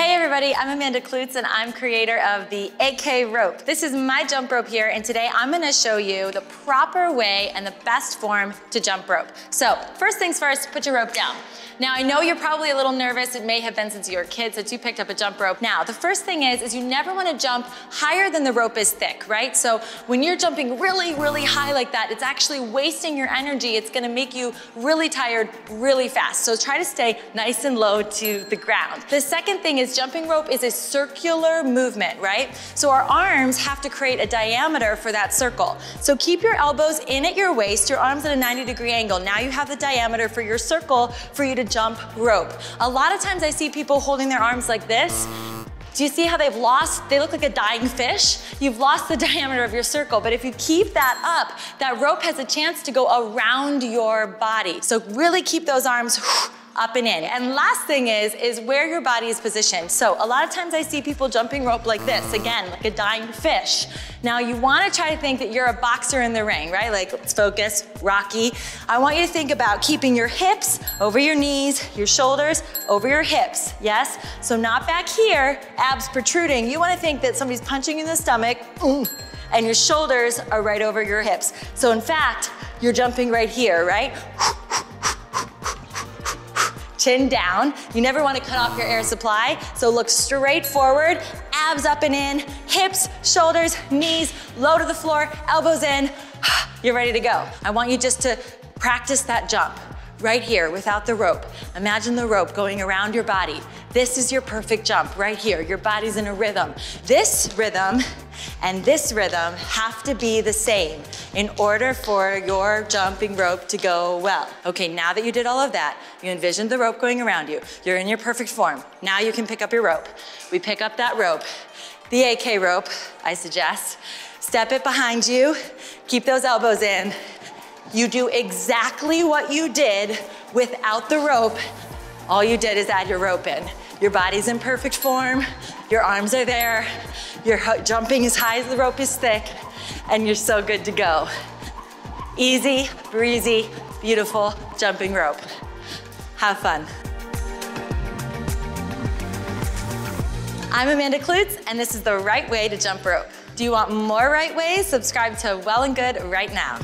Hey everybody, I'm Amanda Kloots and I'm creator of the AK rope. This is my jump rope here, and today I'm gonna show you the proper way and the best form to jump rope. So first things first, put your rope down. Now I know you're probably a little nervous. It may have been since you were a kid since you picked up a jump rope. Now the first thing is you never wanna jump higher than the rope is thick, right? So when you're jumping really, really high like that, it's actually wasting your energy. It's gonna make you really tired really fast. So try to stay nice and low to the ground. The second thing is jumping rope is a circular movement, right? So our arms have to create a diameter for that circle. So keep your elbows in at your waist, your arms at a 90-degree angle. Now you have the diameter for your circle for you to jump rope. A lot of times I see people holding their arms like this. Do you see how they look like a dying fish? You've lost the diameter of your circle, but if you keep that up, that rope has a chance to go around your body. So really keep those arms up and in. And last thing is where your body is positioned. So a lot of times I see people jumping rope like this, again, like a dying fish. Now you wanna try to think that you're a boxer in the ring, right? Like, let's focus, Rocky. I want you to think about keeping your hips over your knees, your shoulders over your hips, yes? So not back here, abs protruding. You wanna think that somebody's punching you in the stomach, and your shoulders are right over your hips. So in fact, you're jumping right here, right? Chin down. You never want to cut off your air supply, so look straight forward, abs up and in, hips, shoulders, knees, low to the floor, elbows in. You're ready to go. I want you just to practice that jump right here without the rope. Imagine the rope going around your body. This is your perfect jump right here. Your body's in a rhythm. This rhythm and this rhythm have to be the same in order for your jumping rope to go well. Okay, now that you did all of that, you envisioned the rope going around you. You're in your perfect form. Now you can pick up your rope. We pick up that rope, the AK rope, I suggest. Step it behind you, keep those elbows in. You do exactly what you did without the rope. All you did is add your rope in. Your body's in perfect form, your arms are there, you're jumping as high as the rope is thick, and you're so good to go. Easy, breezy, beautiful jumping rope. Have fun. I'm Amanda Kloots, and this is the right way to jump rope. Do you want more right ways? Subscribe to Well and Good right now.